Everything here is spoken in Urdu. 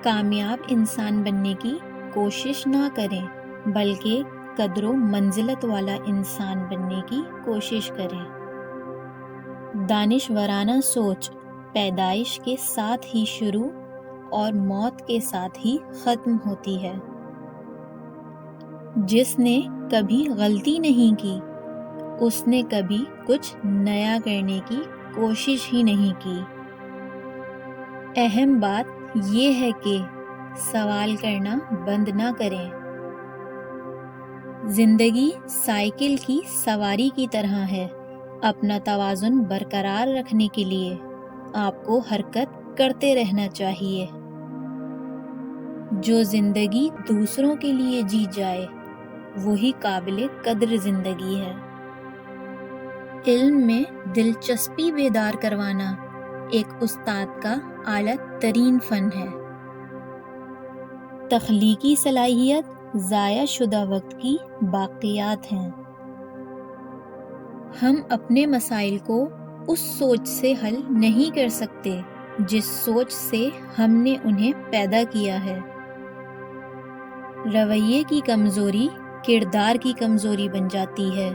کامیاب انسان بننے کی کوشش نہ کریں بلکہ قدر و منزلت والا انسان بننے کی کوشش کریں۔ دانشورانہ سوچ پیدائش کے ساتھ ہی شروع اور موت کے ساتھ ہی ختم ہوتی ہے۔ جس نے کبھی غلطی نہیں کی اس نے کبھی کچھ نیا کرنے کی کوشش ہی نہیں کی۔ اہم بات یہ ہے کہ سوال کرنا بند نہ کریں۔ زندگی سائیکل کی سواری کی طرح ہے۔ اپنا توازن برقرار رکھنے کے لیے آپ کو حرکت کرتے رہنا چاہیے۔ جو زندگی دوسروں کے لیے جی جائے وہی قابل قدر زندگی ہے۔ علم میں دلچسپی بیدار کروانا ایک استاد کا اعلیٰ ترین فن ہے۔ تخلیقی صلاحیت ضائع شدہ وقت کی باقیات ہیں۔ ہم اپنے مسائل کو اس سوچ سے حل نہیں کر سکتے جس سوچ سے ہم نے انہیں پیدا کیا ہے۔ رویے کی کمزوری کردار کی کمزوری بن جاتی ہے۔